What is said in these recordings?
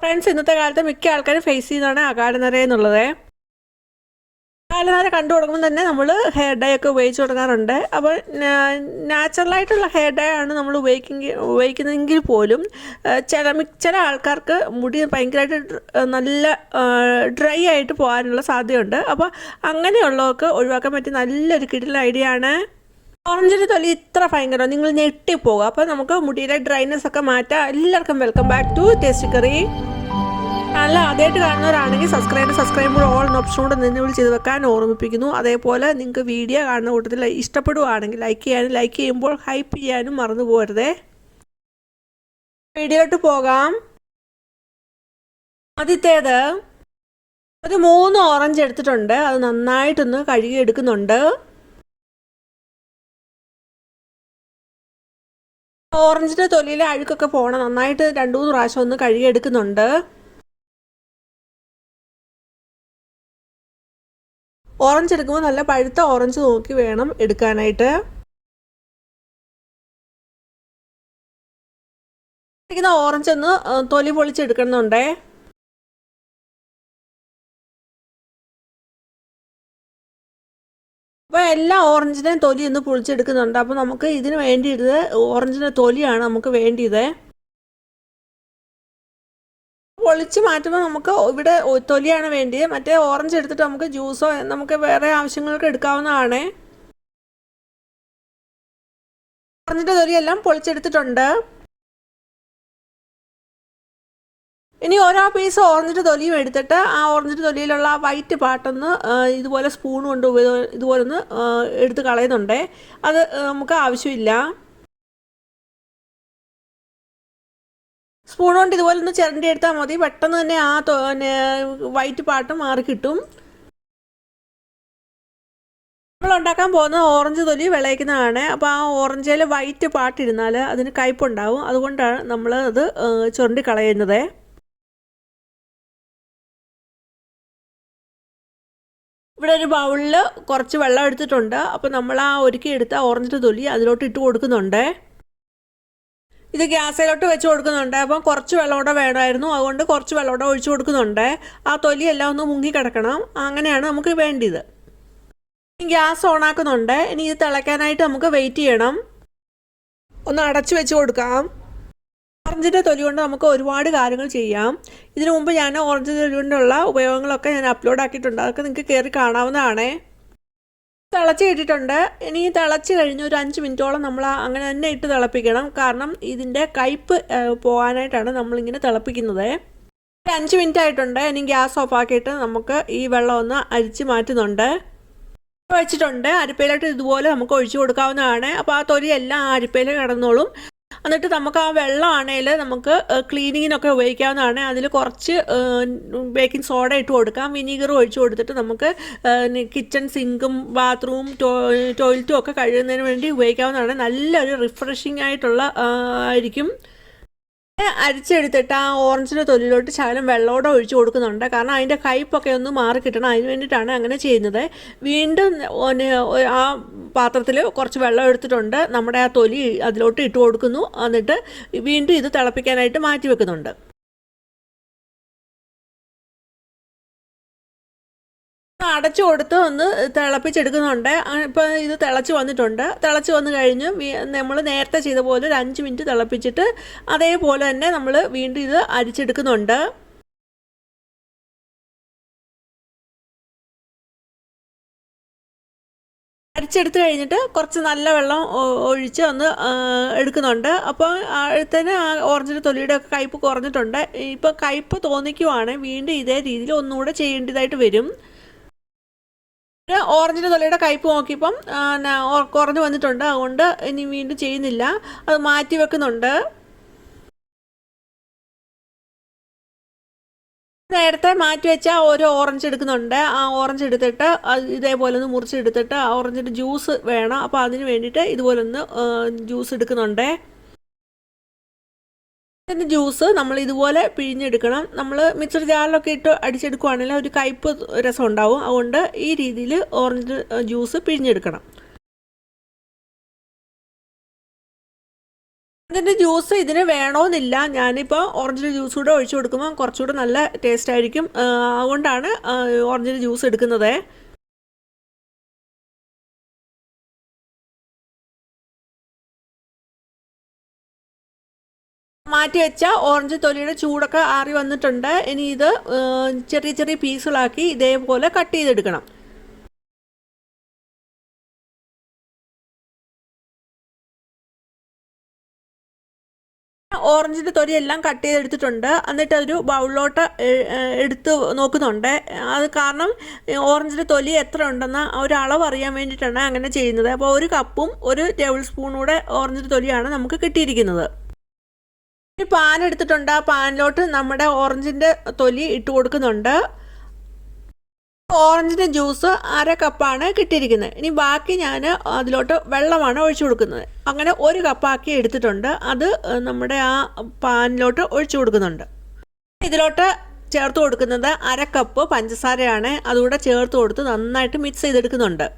Friends, ഇന്നത്തെ കാലത്ത് മിക്ക ആൾക്കാരും ഫേസ് ചെയ്യുന്നതാണ് അകാലനര എന്നുള്ളത്. അകാലനര കണ്ടു തുടങ്ങുമ്പോൾ തന്നെ നമ്മൾ ഹെയർ ഡൈ ഒക്കെ ഉപയോഗിച്ച് തുടങ്ങാറുണ്ട്. അപ്പോൾ നാച്ചുറലായിട്ടുള്ള ഹെയർ ഡൈ ആണ് നമ്മൾ ഉപയോഗിക്കുന്നതെങ്കിൽ പോലും ചില ആൾക്കാർക്ക് മുടി ഭയങ്കരമായിട്ട് നല്ല ഡ്രൈ ആയിട്ട് പോകാനുള്ള സാധ്യതയുണ്ട്. അപ്പോൾ അങ്ങനെയുള്ളവർക്ക് ഒഴിവാക്കാൻ പറ്റിയ നല്ലൊരു കിടിലൻ ഐഡിയ ആണ്. ഓറഞ്ചിൻ്റെ തൊലി ഇത്ര ഭയങ്കരം നിങ്ങൾ ഞെട്ടിപ്പോകും. അപ്പോൾ നമുക്ക് മുടിയിലെ ഡ്രൈനെസ് ഒക്കെ മാറ്റാം. എല്ലാവർക്കും welcome back to tasty curry. നല്ല ആദ്യമായിട്ട് കാണുന്നവരാണെങ്കിൽ സബ്സ്ക്രൈബ് ഓൾ എന്ന ഓപ്ഷൻ കൂടെ നിന്ന് ചെയ്ത് വെക്കാൻ ഓർമ്മിപ്പിക്കുന്നു. അതേപോലെ നിങ്ങൾക്ക് വീഡിയോ കാണുന്ന കൂട്ടത്തിൽ ഇഷ്ടപ്പെടുകയാണെങ്കിൽ ലൈക്ക് ചെയ്യുമ്പോൾ ഹൈപ്പ് ചെയ്യാനും മറന്നു പോകരുതേ. വീഡിയോട്ട് പോകാം. ആദ്യത്തേത് ഒരു 3 ഓറഞ്ച് എടുത്തിട്ടുണ്ട്. അത് നന്നായിട്ടൊന്ന് കഴുകി എടുക്കുന്നുണ്ട്. ഓറഞ്ചിൻ്റെ തൊലിയിലെ അഴുക്കൊക്കെ പോകണം. നന്നായിട്ട് 2-3 പ്രാവശ്യം ഒന്ന് കഴുകി എടുക്കുന്നുണ്ട്. ഓറഞ്ച് എടുക്കുമ്പോൾ നല്ല പഴുത്ത ഓറഞ്ച് നോക്കി വേണം എടുക്കാനായിട്ട്. ഓറഞ്ച് ഒന്ന് തൊലി പൊളിച്ചെടുക്കുന്നുണ്ടേ. അപ്പോൾ എല്ലാ ഓറഞ്ചിനെയും തൊലി ഒന്ന് പൊളിച്ചെടുക്കുന്നുണ്ട്. അപ്പോൾ നമുക്ക് ഇതിന് വേണ്ടിയത് ഓറഞ്ചിൻ്റെ തൊലിയാണ് നമുക്ക് വേണ്ടിയത്. പൊളിച്ച് മാറ്റുമ്പോൾ നമുക്ക് ഇവിടെ തൊലിയാണ് വേണ്ടിയത്. മറ്റേ ഓറഞ്ച് എടുത്തിട്ട് നമുക്ക് ജ്യൂസോ നമുക്ക് വേറെ ആവശ്യങ്ങൾക്ക് എടുക്കാവുന്നതാണ്. ഓറഞ്ചിൻ്റെ തൊലിയെല്ലാം പൊളിച്ചെടുത്തിട്ടുണ്ട്. ഇനി ഓരോ പീസ് ഓറഞ്ചിൻ്റെ തൊലിയും എടുത്തിട്ട് ആ ഓറഞ്ചിൻ്റെ തൊലിയിലുള്ള ആ വൈറ്റ് പാട്ടൊന്ന് ഇതുപോലെ സ്പൂൺ കൊണ്ട് ഇതുപോലെ ഒന്ന് എടുത്ത് കളയുന്നുണ്ട്. അത് നമുക്ക് ആവശ്യമില്ല. സ്പൂൺ കൊണ്ട് ഇതുപോലെ ഒന്ന് ചിരണ്ടി എടുത്താൽ മതി. പെട്ടെന്ന് തന്നെ ആ വൈറ്റ് പാട്ട് മാറി കിട്ടും. നമ്മൾ ഉണ്ടാക്കാൻ പോകുന്ന ഓറഞ്ച് തൊലി വിളയിക്കുന്നതാണ്. അപ്പോൾ ആ ഓറഞ്ചിൽ വൈറ്റ് പാട്ടിരുന്നാൽ അതിന് കയ്പുണ്ടാവും. അതുകൊണ്ടാണ് നമ്മൾ അത് ചുരണ്ടി കളയുന്നത്. ഇവിടെ ഒരു ബൗളിൽ കുറച്ച് വെള്ളം എടുത്തിട്ടുണ്ട്. അപ്പോൾ നമ്മൾ ആ എടുത്ത ഓറഞ്ചിൻ്റെ തൊലി അതിലോട്ട് ഇട്ട് കൊടുക്കുന്നുണ്ട്. ഇത് ഗ്യാസിലോട്ട് വെച്ച് കൊടുക്കുന്നുണ്ട്. അപ്പം കുറച്ച് വെള്ളം കൂടെ വേണമായിരുന്നു. അതുകൊണ്ട് കുറച്ച് വെള്ളം കൂടെ ഒഴിച്ചു കൊടുക്കുന്നുണ്ട്. ആ തൊലി എല്ലാം ഒന്ന് മുങ്ങി കിടക്കണം. അങ്ങനെയാണ് നമുക്ക് വേണ്ടിയത്. ഗ്യാസ് ഓണാക്കുന്നുണ്ട്. ഇനി ഇത് തിളയ്ക്കാനായിട്ട് നമുക്ക് വെയിറ്റ് ചെയ്യണം. ഒന്ന് അടച്ചു വെച്ച് കൊടുക്കാം. ഓറഞ്ചിൻ്റെ തൊലി കൊണ്ട് നമുക്ക് ഒരുപാട് കാര്യങ്ങൾ ചെയ്യാം. ഇതിനു മുമ്പ് ഞാൻ ഓറഞ്ച് തൊലി കൊണ്ടുള്ള ഉപയോഗങ്ങളൊക്കെ ഞാൻ അപ്ലോഡ് ആക്കിയിട്ടുണ്ട്. അതൊക്കെ നിങ്ങൾക്ക് കയറി കാണാവുന്നതാണ്. തിളച്ച് കിട്ടിയിട്ടുണ്ട്. ഇനി തിളച്ച് കഴിഞ്ഞ് ഒരു 5 മിനിറ്റോളം നമ്മൾ അങ്ങനെ തന്നെ ഇട്ട് തിളപ്പിക്കണം. കാരണം ഇതിൻ്റെ കയ്പ്പ് പോകാനായിട്ടാണ് നമ്മളിങ്ങനെ തിളപ്പിക്കുന്നത്. 5 മിനിറ്റ് ആയിട്ടുണ്ട്. ഇനി ഗ്യാസ് ഓഫ് ആക്കിയിട്ട് നമുക്ക് ഈ വെള്ളം ഒന്ന് അരിച്ച് മാറ്റുന്നുണ്ട്. വെച്ചിട്ടുണ്ട്. അരിപ്പയിലോട്ട് ഇതുപോലെ നമുക്ക് ഒഴിച്ചു കൊടുക്കാവുന്നതാണ്. അപ്പോൾ ആ തൊലി എല്ലാം അരിപ്പയിൽ കിടന്നോളും. എന്നിട്ട് നമുക്ക് ആ വെള്ളമാണെങ്കിൽ നമുക്ക് ക്ലീനിങ്ങിനൊക്കെ ഉപയോഗിക്കാവുന്നതാണ്. അതിൽ കുറച്ച് ബേക്കിംഗ് സോഡ ഇട്ട് കൊടുക്കാം. വിനീഗർ ഒഴിച്ചു കൊടുത്തിട്ട് നമുക്ക് കിച്ചൺ സിങ്കും ബാത്റൂം ടോയ്ലറ്റും ഒക്കെ കഴുകുന്നതിന് വേണ്ടി ഉപയോഗിക്കാവുന്നതാണ്. നല്ലൊരു റിഫ്രഷിംഗ് ആയിട്ടുള്ള ആയിരിക്കും. അരിച്ചെടുത്തിട്ട് ആ ഓറഞ്ചിൻ്റെ തൊലിയിലോട്ട് ശകലം വെള്ളത്തോടെ ഒഴിച്ചു കൊടുക്കുന്നുണ്ട്. കാരണം അതിൻ്റെ കയ്പൊക്കെ ഒന്ന് മാറി കിട്ടണം. അതിന് വേണ്ടിയിട്ടാണ് അങ്ങനെ ചെയ്യുന്നത്. വീണ്ടും ആ പാത്രത്തിൽ കുറച്ച് വെള്ളം എടുത്തിട്ടുണ്ട്. നമ്മുടെ ആ തൊലി അതിലോട്ട് ഇട്ട് കൊടുക്കുന്നു. എന്നിട്ട് വീണ്ടും ഇത് തിളപ്പിക്കാനായിട്ട് മാറ്റി വെക്കുന്നുണ്ട്. അടച്ചു കൊടുത്ത് ഒന്ന് തിളപ്പിച്ചെടുക്കുന്നുണ്ട്. ഇപ്പോൾ ഇത് തിളച്ച് വന്നിട്ടുണ്ട്. തിളച്ച് വന്നു കഴിഞ്ഞ് നമ്മൾ നേരത്തെ ചെയ്ത പോലെ ഒരു 5 മിനിറ്റ് തിളപ്പിച്ചിട്ട് അതേപോലെ തന്നെ നമ്മൾ വീണ്ടും ഇത് അരിച്ചെടുക്കുന്നുണ്ട്. അരിച്ചെടുത്ത് കഴിഞ്ഞിട്ട് കുറച്ച് നല്ല വെള്ളം ഒഴിച്ച് ഒന്ന് എടുക്കുന്നുണ്ട്. അപ്പോൾ അടുത്തന്നെ ആ ഓറഞ്ചിൻ്റെ തൊലിയുടെ ഒക്കെ കയ്പ്പ് കുറഞ്ഞിട്ടുണ്ട്. ഇപ്പോൾ കയ്പ്പ് തോന്നിക്കുവാണ് വീണ്ടും ഇതേ രീതിയിൽ ഒന്നുകൂടെ ചെയ്യേണ്ടതായിട്ട് വരും. ഓറഞ്ചിൻ്റെ തൊലിയുടെ കയ്പ്പ് നോക്കിയപ്പം കുറഞ്ഞു വന്നിട്ടുണ്ട്. അതുകൊണ്ട് ഇനി വീണ്ടും ചെയ്യുന്നില്ല. അത് മാറ്റി വെക്കുന്നുണ്ട്. നേരത്തെ മാറ്റി വെച്ചാൽ ഓരോ ഓറഞ്ച് എടുക്കുന്നുണ്ട്. ആ ഓറഞ്ച് എടുത്തിട്ട് ഇതേപോലെ ഒന്ന് മുറിച്ചെടുത്തിട്ട് ആ ഓറഞ്ചിൻ്റെ ജ്യൂസ് വേണം. അപ്പോൾ അതിന് വേണ്ടിയിട്ട് ഇതുപോലെ ഒന്ന് ജ്യൂസ് എടുക്കുന്നുണ്ട്. ഇതിൻ്റെ ജ്യൂസ് നമ്മൾ ഇതുപോലെ പിഴിഞ്ഞെടുക്കണം. നമ്മൾ മിക്സർ ജാറിലൊക്കെ ഇട്ട് അടിച്ചെടുക്കുകയാണെങ്കിൽ ഒരു കയ്പ്പ് രസം ഉണ്ടാവും. അതുകൊണ്ട് ഈ രീതിയിൽ ഓറഞ്ച് ജ്യൂസ് പിഴിഞ്ഞെടുക്കണം. ഇതിൻ്റെ ജ്യൂസ് ഇതിന് വേണമെന്നില്ല. ഞാനിപ്പോൾ ഓറഞ്ചിൻ്റെ ജ്യൂസ് കൂടെ ഒഴിച്ചു കൊടുക്കുമ്പോൾ കുറച്ചുകൂടെ നല്ല ടേസ്റ്റ് ആയിരിക്കും. അതുകൊണ്ടാണ് ഓറഞ്ചിൻ്റെ ജ്യൂസ് എടുക്കുന്നത്. മാറ്റി വെച്ച ഓറഞ്ച് തൊലിയുടെ ചൂടൊക്കെ ആറി വന്നിട്ടുണ്ട്. ഇനി ഇത് ചെറിയ ചെറിയ പീസുകളാക്കി ഇതേപോലെ കട്ട് ചെയ്തെടുക്കണം. ഓറഞ്ചിൻ്റെ തൊലി എല്ലാം കട്ട് ചെയ്തെടുത്തിട്ടുണ്ട്. എന്നിട്ട് അതൊരു ബൗളിലോട്ട് എടുത്ത് നോക്കുന്നുണ്ട്. അത് കാരണം ഓറഞ്ചിൻ്റെ തൊലി എത്ര ഉണ്ടെന്ന് ഒരളവ് അറിയാൻ വേണ്ടിയിട്ടാണ് അങ്ങനെ ചെയ്യുന്നത്. അപ്പോൾ 1 കപ്പും 1 ടേബിൾ സ്പൂണൂടെ ഓറഞ്ചിൻ്റെ തൊലിയാണ് നമുക്ക് കിട്ടിയിരിക്കുന്നത്. ഒരു പാൻ എടുത്തിട്ടുണ്ട്. ആ പാനിലോട്ട് നമ്മുടെ ഓറഞ്ചിൻ്റെ തൊലി ഇട്ട് കൊടുക്കുന്നുണ്ട്. ഓറഞ്ചിൻ്റെ ജ്യൂസ് 1/2 കപ്പാണ് കിട്ടിയിരിക്കുന്നത്. ഇനി ബാക്കി ഞാൻ അതിലോട്ട് വെള്ളമാണ് ഒഴിച്ചു കൊടുക്കുന്നത്. അങ്ങനെ 1 കപ്പാക്കി എടുത്തിട്ടുണ്ട്. അത് നമ്മുടെ ആ പാനിലോട്ട് ഒഴിച്ചു കൊടുക്കുന്നുണ്ട്. ഇതിലോട്ട് ചേർത്ത് കൊടുക്കുന്നത് 1/2 കപ്പ് പഞ്ചസാരയാണ്. അതുകൂടെ ചേർത്ത് കൊടുത്ത് നന്നായിട്ട് മിക്സ് ചെയ്തെടുക്കുന്നുണ്ട്.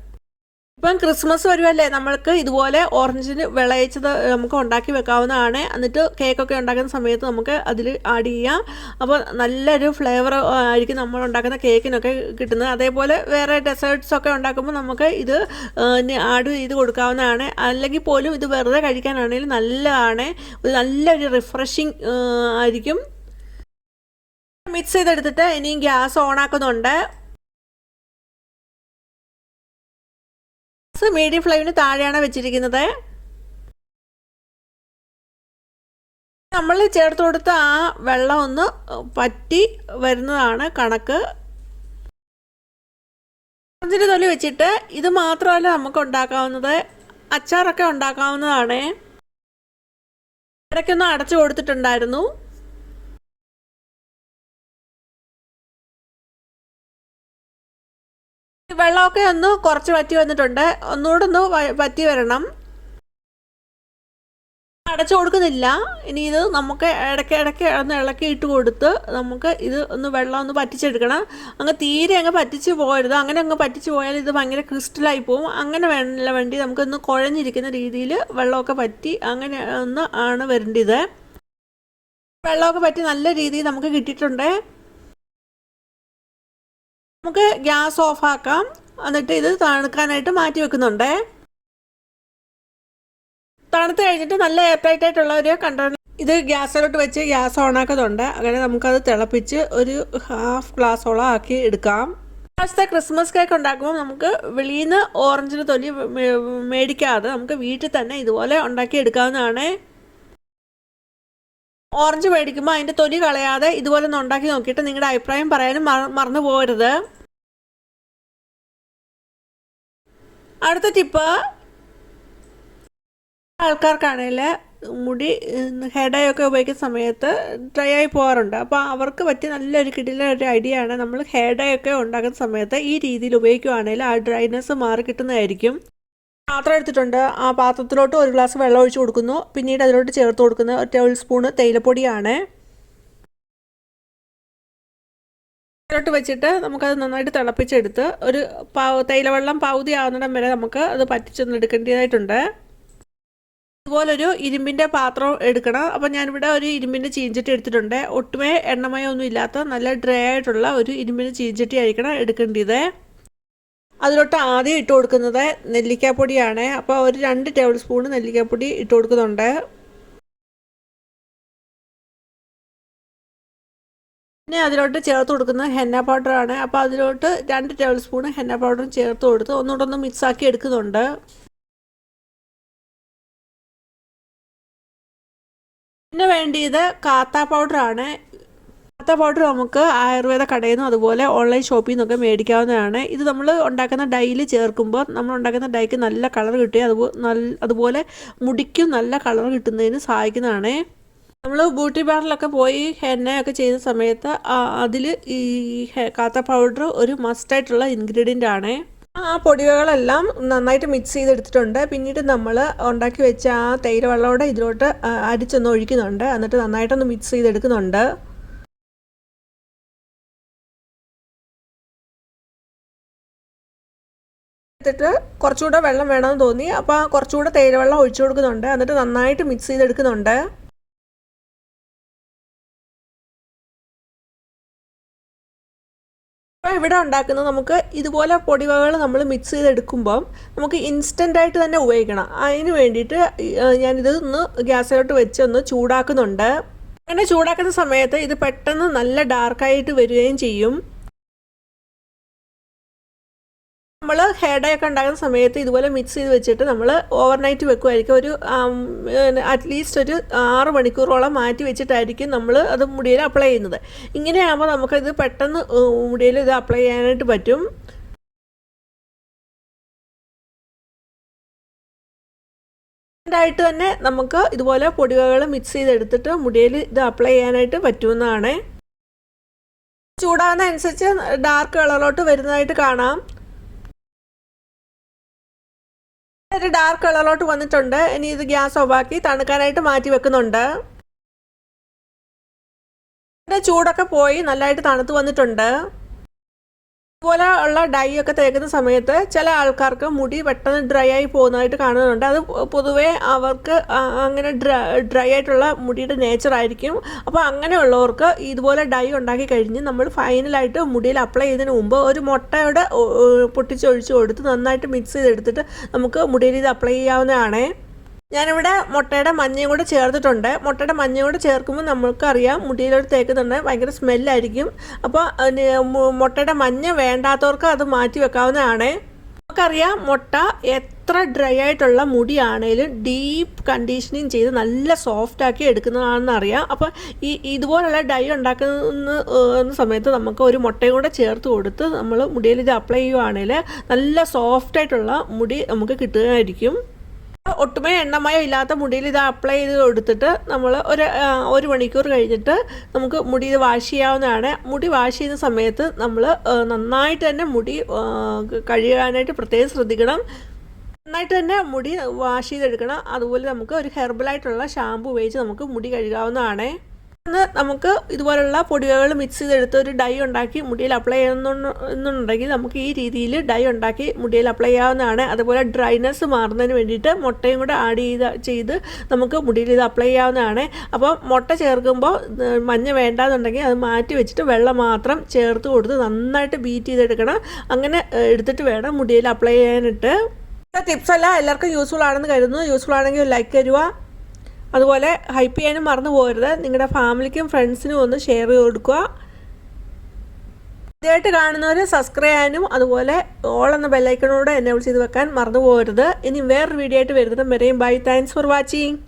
ഇപ്പം ക്രിസ്മസ് വരുമല്ലേ, നമ്മൾക്ക് ഇതുപോലെ ഓറഞ്ചിന് വിളയിച്ചത് നമുക്ക് ഉണ്ടാക്കി വെക്കാവുന്നതാണ്. എന്നിട്ട് കേക്കൊക്കെ ഉണ്ടാക്കുന്ന സമയത്ത് നമുക്ക് അതിൽ ആഡ് ചെയ്യാം. അപ്പോൾ നല്ലൊരു ഫ്ലേവർ ആയിരിക്കും നമ്മൾ ഉണ്ടാക്കുന്ന കേക്കിനൊക്കെ കിട്ടുന്നത്. അതേപോലെ വേറെ ഡെസേർട്ട്സൊക്കെ ഉണ്ടാക്കുമ്പോൾ നമുക്ക് ഇത് ആഡ് ചെയ്ത് കൊടുക്കാവുന്നതാണ്. അല്ലെങ്കിൽ പോലും ഇത് വെറുതെ കഴിക്കാനാണെങ്കിലും നല്ലതാണ്. നല്ലൊരു റിഫ്രഷിങ് ആയിരിക്കും. മിക്സ് ചെയ്തെടുത്തിട്ട് ഇനിയും ഗ്യാസ് ഓണാക്കുന്നുണ്ട്. മീഡിയം ഫ്ലെയിമിന് താഴെയാണ് വെച്ചിരിക്കുന്നത്. നമ്മൾ ചേർത്ത് കൊടുത്ത ആ വെള്ളം ഒന്ന് പറ്റി വരുന്നതാണ് കണക്ക്. ഓറഞ്ചിൻ്റെ തൊലി വെച്ചിട്ട് ഇത് മാത്രമല്ല നമുക്ക് ഉണ്ടാക്കാവുന്നത്, അച്ചാറൊക്കെ ഉണ്ടാക്കാവുന്നതാണ്. ഇടയ്ക്കൊന്ന് അടച്ചു കൊടുത്തിട്ടുണ്ടായിരുന്നു. വെള്ളമൊക്കെ ഒന്ന് കുറച്ച് വറ്റി വന്നിട്ടുണ്ട്. ഒന്നുകൂടെ ഒന്ന് വറ്റി വരണം. അടച്ചു കൊടുക്കുന്നില്ല. ഇനി ഇത് നമുക്ക് ഇടയ്ക്ക് ഒന്ന് ഇളക്കി ഇട്ട് കൊടുത്ത് നമുക്ക് ഇത് ഒന്ന് വെള്ളം ഒന്ന് പറ്റിച്ചെടുക്കണം. തീരെ അങ്ങ് പറ്റിച്ച് പോകരുത്. അങ്ങനെ അങ്ങ് പറ്റിച്ച് പോയാൽ ഇത് ഭയങ്കര ക്രിസ്റ്റലായി പോവും. അങ്ങനെ വേണ്ടി നമുക്കൊന്ന് കുഴഞ്ഞിരിക്കുന്ന രീതിയിൽ വെള്ളമൊക്കെ പറ്റി അങ്ങനെ ഒന്ന് ആണ് വരേണ്ടത്. വെള്ളമൊക്കെ പറ്റി നല്ല രീതിയിൽ നമുക്ക് കിട്ടിയിട്ടുണ്ട്. നമുക്ക് ഗ്യാസ് ഓഫാക്കാം. എന്നിട്ട് ഇത് തണുക്കാനായിട്ട് മാറ്റി വെക്കുന്നുണ്ട്. തണുത്ത് കഴിഞ്ഞിട്ട് നല്ല എയർ ടൈറ്റ് ആയിട്ടുള്ള ഒരു കണ്ടെയ്നർ ഇത് ഗ്യാസിലോട്ട് വെച്ച് ഗ്യാസ് ഓണാക്കുന്നുണ്ട്. അങ്ങനെ നമുക്കത് തിളപ്പിച്ച് ഒരു 1/2 ഗ്ലാസോളം ആക്കി എടുക്കാം. പ്രാവശ്യത്തെ ക്രിസ്മസ് കേക്ക് ഉണ്ടാക്കുമ്പോൾ നമുക്ക് വെളിയിൽ നിന്ന് ഓറഞ്ചിന് തൊലി മേടിക്കാതെ നമുക്ക് വീട്ടിൽ തന്നെ ഇതുപോലെ ഉണ്ടാക്കി എടുക്കാവുന്നതാണ്. ഓറഞ്ച് മേടിക്കുമ്പോൾ അതിൻ്റെ തൊലി കളയാതെ ഇതുപോലെ ഒന്ന് ഉണ്ടാക്കി നോക്കിയിട്ട് നിങ്ങളുടെ അഭിപ്രായം പറയാനും മറന്നു പോകരുത്. അടുത്ത ടിപ്പ്, ആൾക്കാർക്കാണെങ്കിൽ മുടി ഹെയർ ഒക്കെ ഉപയോഗിക്കുന്ന സമയത്ത് ഡ്രൈ ആയി പോകാറുണ്ട്. അപ്പോൾ അവർക്ക് പറ്റിയ നല്ലൊരു കിടിലൊരു ഐഡിയ ആണ്. നമ്മൾ ഹെയർ ഒക്കെ ഉണ്ടാക്കുന്ന സമയത്ത് ഈ രീതിയിൽ ഉപയോഗിക്കുകയാണെങ്കിൽ ആ ഡ്രൈനെസ് മാറി കിട്ടുന്നതായിരിക്കും. പാത്രം എടുത്തിട്ടുണ്ട്. ആ പാത്രത്തിലോട്ട് 1 ഗ്ലാസ് വെള്ളം ഒഴിച്ച് കൊടുക്കുന്നു. പിന്നീട് അതിലോട്ട് ചേർത്ത് കൊടുക്കുന്ന 1 ടേബിൾ സ്പൂണ് തേയിലപ്പൊടിയാണ്. അതിലോട്ട് വെച്ചിട്ട് നമുക്കത് നന്നായിട്ട് തിളപ്പിച്ചെടുത്ത് ഒരു തേയിലവെള്ളം പകുതി ആവുന്നിടം വരെ നമുക്ക് അത് പറ്റിച്ചൊന്ന് എടുക്കേണ്ടതായിട്ടുണ്ട്. ഇതുപോലൊരു ഇരുമ്പിൻ്റെ പാത്രം എടുക്കണം. അപ്പോൾ ഞാനിവിടെ ഒരു ഇരുമ്പിൻ്റെ ചീഞ്ചട്ടി എടുത്തിട്ടുണ്ട്. ഒട്ടുമേ എണ്ണമയമൊന്നും ഇല്ലാത്ത നല്ല ഡ്രൈ ആയിട്ടുള്ള ഒരു ഇരുമ്പിൻ്റെ ചീഞ്ചട്ടി ആയിരിക്കണം എടുക്കേണ്ടത്. അതിലോട്ട് ആദ്യം ഇട്ട് കൊടുക്കുന്നത് നെല്ലിക്കാപ്പൊടിയാണ്. അപ്പോൾ ഒരു 2 ടേബിൾ സ്പൂൺ നെല്ലിക്കാപ്പൊടി ഇട്ട് കൊടുക്കുന്നുണ്ട്. പിന്നെ അതിലോട്ട് ചേർത്ത് കൊടുക്കുന്നത് ഹെന്ന പൗഡറാണ്. അപ്പോൾ അതിലോട്ട് 2 ടേബിൾ സ്പൂൺ ഹെന്ന പൗഡറും ചേർത്ത് കൊടുത്ത് ഒന്നുകൂടെ ഒന്ന് മിക്സാക്കി എടുക്കുന്നുണ്ട്. പിന്നെ വേണ്ടിയത് കാത്ത പൗഡറാണ്. കാത്ത പൗഡർ നമുക്ക് ആയുർവേദ കടയിൽ നിന്നും അതുപോലെ ഓൺലൈൻ ഷോപ്പിൽ നിന്നൊക്കെ മേടിക്കാവുന്നതാണ്. ഇത് നമ്മൾ ഉണ്ടാക്കുന്ന ഡൈയിൽ ചേർക്കുമ്പോൾ നമ്മൾ ഉണ്ടാക്കുന്ന ഡൈക്ക് നല്ല കളർ കിട്ടുകയും അതുപോലെ മുടിക്കും നല്ല കളർ കിട്ടുന്നതിന് സഹായിക്കുന്നതാണ്. നമ്മൾ ബ്യൂട്ടി പാർലറിലൊക്കെ പോയി ഹെന്നയൊക്കെ ചെയ്യുന്ന സമയത്ത് അതിൽ ഈ കാത്ത പൗഡർ ഒരു മസ്റ്റായിട്ടുള്ള ഇൻഗ്രീഡിയൻ്റ് ആണ്. ആ പൊടികളെല്ലാം നന്നായിട്ട് മിക്സ് ചെയ്തെടുത്തിട്ടുണ്ട്. പിന്നീട് നമ്മൾ ഉണ്ടാക്കി വെച്ച ആ തേയില വെള്ളത്തോടെ ഇതിലോട്ട് അരിച്ചൊന്ന് ഒഴിക്കുന്നുണ്ട്. എന്നിട്ട് നന്നായിട്ടൊന്ന് മിക്സ് ചെയ്തെടുക്കുന്നുണ്ട്. എന്നിട്ട് കുറച്ചുകൂടെ വെള്ളം വേണമെന്ന് തോന്നി. അപ്പോൾ കുറച്ചുകൂടെ തേയില വെള്ളം ഒഴിച്ചു കൊടുക്കുന്നുണ്ട്. എന്നിട്ട് നന്നായിട്ട് മിക്സ് ചെയ്തെടുക്കുന്നുണ്ട്. അപ്പോൾ ഇവിടെ ഉണ്ടാക്കുന്നത് നമുക്ക് ഇതുപോലെ പൊടിവകകൾ നമ്മൾ മിക്സ് ചെയ്തെടുക്കുമ്പം നമുക്ക് ഇൻസ്റ്റൻ്റായിട്ട് തന്നെ ഉപയോഗിക്കണം. അതിന് വേണ്ടിയിട്ട് ഞാനിത് ഒന്ന് ഗ്യാസിലോട്ട് വെച്ച് ഒന്ന് ചൂടാക്കുന്നുണ്ട്. അങ്ങനെ ചൂടാക്കുന്ന സമയത്ത് ഇത് പെട്ടെന്ന് നല്ല ഡാർക്കായിട്ട് വരികയും ചെയ്യും. നമ്മൾ ഹെഡയൊക്കെ ഉണ്ടാകുന്ന സമയത്ത് ഇതുപോലെ മിക്സ് ചെയ്ത് വെച്ചിട്ട് നമ്മൾ ഓവർനൈറ്റ് വെക്കുമായിരിക്കും. ഒരു അറ്റ്ലീസ്റ്റ് ഒരു 6 മണിക്കൂറോളം മാറ്റി വെച്ചിട്ടായിരിക്കും നമ്മൾ അത് മുടിയിൽ അപ്ലൈ ചെയ്യുന്നത്. ഇങ്ങനെയാകുമ്പോൾ നമുക്കിത് പെട്ടെന്ന് മുടിയിൽ ഇത് അപ്ലൈ ചെയ്യാനായിട്ട് പറ്റും. ആയിട്ട് തന്നെ നമുക്ക് ഇതുപോലെ പൊടിവകകൾ മിക്സ് ചെയ്തെടുത്തിട്ട് മുടിയിൽ ഇത് അപ്ലൈ ചെയ്യാനായിട്ട് പറ്റുന്നതാണ്. ചൂടാകുന്ന അനുസരിച്ച് ഡാർക്ക് കളറിലോട്ട് വരുന്നതായിട്ട് കാണാം. ഒരു ഡാർക്ക് കളറിലോട്ട് വന്നിട്ടുണ്ട്. ഇനി ഇത് ഗ്യാസ് ഓഫാക്കി തണുക്കാനായിട്ട് മാറ്റി വെക്കുന്നുണ്ട്. ചൂടൊക്കെ പോയി നല്ലതായിട്ട് തണുത്ത് വന്നിട്ടുണ്ട്. ഇതുപോലെ ഉള്ള ഡൈ ഒക്കെ തേക്കുന്ന സമയത്ത് ചില ആൾക്കാർക്ക് മുടി പെട്ടെന്ന് ഡ്രൈ ആയി പോകുന്നതായിട്ട് കാണുന്നുണ്ട്. അത് പൊതുവേ അവർക്ക് അങ്ങനെ ഡ്രൈ ആയിട്ടുള്ള മുടിയുടെ നേച്ചർ ആയിരിക്കും. അപ്പോൾ അങ്ങനെയുള്ളവർക്ക് ഇതുപോലെ ഡൈ ഉണ്ടാക്കി കഴിഞ്ഞ് നമ്മൾ ഫൈനലായിട്ട് മുടിയിൽ അപ്ലൈ ചെയ്തതിന് മുമ്പ് ഒരു മുട്ടയുടെ പൊട്ടിച്ചൊഴിച്ച് കൊടുത്ത് നന്നായിട്ട് മിക്സ് ചെയ്തെടുത്തിട്ട് നമുക്ക് മുടിയിൽ ഇത് അപ്ലൈ ചെയ്യാവുന്നതാണ്. ഞാനിവിടെ മുട്ടയുടെ മഞ്ഞയും കൂടെ ചേർത്തിട്ടുണ്ട്. മുട്ടയുടെ മഞ്ഞയും കൂടെ ചേർക്കുമ്പോൾ നമുക്കറിയാം മുടിയിലോട്ട് തേക്കുന്നുണ്ട് ഭയങ്കര സ്മെല്ലായിരിക്കും. അപ്പോൾ മുട്ടയുടെ മഞ്ഞ വേണ്ടാത്തവർക്ക് അത് മാറ്റി വെക്കാവുന്നതാണ്. നമുക്കറിയാം മുട്ട എത്ര ഡ്രൈ ആയിട്ടുള്ള മുടിയാണേലും ഡീപ്പ് കണ്ടീഷനിങ് ചെയ്ത് നല്ല സോഫ്റ്റാക്കി എടുക്കുന്നതാണെന്ന് അറിയാം. അപ്പോൾ ഇതുപോലുള്ള ഡൈ ഉണ്ടാക്കുന്ന സമയത്ത് നമുക്ക് ഒരു മുട്ടയും കൂടെ ചേർത്ത് കൊടുത്ത് നമ്മൾ മുടിയിൽ ഇത് അപ്ലൈ ചെയ്യുവാണെങ്കിൽ നല്ല സോഫ്റ്റായിട്ടുള്ള മുടി നമുക്ക് കിട്ടുന്നതായിരിക്കും. ഒട്ടുമേ എണ്ണമയോ ഇല്ലാത്ത മുടിയിൽ ഇത് അപ്ലൈ ചെയ്ത് കൊടുത്തിട്ട് നമ്മൾ ഒരു മണിക്കൂർ കഴിഞ്ഞിട്ട് നമുക്ക് മുടി ഇത് വാഷ് ചെയ്യാവുന്നതാണ്. മുടി വാഷ് ചെയ്യുന്ന സമയത്ത് നമ്മൾ നന്നായിട്ട് തന്നെ മുടി കഴുകാനായിട്ട് പ്രത്യേകം ശ്രദ്ധിക്കണം. നന്നായിട്ട് തന്നെ മുടി വാഷ് ചെയ്തെടുക്കണം. അതുപോലെ നമുക്ക് ഒരു ഹെർബലായിട്ടുള്ള ഷാമ്പു ഉപയോഗിച്ച് നമുക്ക് മുടി കഴുകാവുന്നതാണ്. നമുക്ക് ഇതുപോലുള്ള പൊടികൾ മിക്സ് ചെയ്തെടുത്ത് ഒരു ഡൈ ഉണ്ടാക്കി മുടിയിൽ അപ്ലൈ ചെയ്യുന്നുണ്ടെങ്കിൽ നമുക്ക് ഈ രീതിയിൽ ഡൈ ഉണ്ടാക്കി മുടിയിൽ അപ്ലൈ ചെയ്യാവുന്നതാണ്. അതുപോലെ ഡ്രൈനെസ് മാറുന്നതിന് വേണ്ടിയിട്ട് മുട്ടയും കൂടെ ആഡ് ചെയ്ത് നമുക്ക് മുടിയിൽ ഇത് അപ്ലൈ ചെയ്യാവുന്നതാണ്. അപ്പോൾ മുട്ട ചേർക്കുമ്പോൾ മഞ്ഞ വേണ്ടാന്നുണ്ടെങ്കിൽ അത് മാറ്റി വെച്ചിട്ട് വെള്ളം മാത്രം ചേർത്ത് കൊടുത്ത് നന്നായിട്ട് ബീറ്റ് ചെയ്തെടുക്കണം. അങ്ങനെ എടുത്തിട്ട് വേണം മുടിയിൽ അപ്ലൈ ചെയ്യാനായിട്ട്. ടിപ്സ് എല്ലാം എല്ലാവർക്കും യൂസ്ഫുൾ ആണെന്ന് കരുതുന്നു. യൂസ്ഫുൾ ആണെങ്കിൽ ലൈക്ക് തരുക. അതുപോലെ ഹൈപ്പ് ചെയ്യാനും മറന്നു പോകരുത്. നിങ്ങളുടെ ഫാമിലിക്കും ഫ്രണ്ട്സിനും ഒന്ന് ഷെയർ ചെയ്ത് കൊടുക്കുക. ആദ്യമായിട്ട് കാണുന്നവർ സബ്സ്ക്രൈബ് ചെയ്യാനും അതുപോലെ ഓൾ എന്ന ബെല്ലൈക്കണോടെ എനേബിൾ ചെയ്ത് വെക്കാൻ മറന്നു പോകരുത്. ഇനി വേറൊരു വീഡിയോ ആയിട്ട് വരുന്നത് വരെയും ബൈ. Thanks for watching.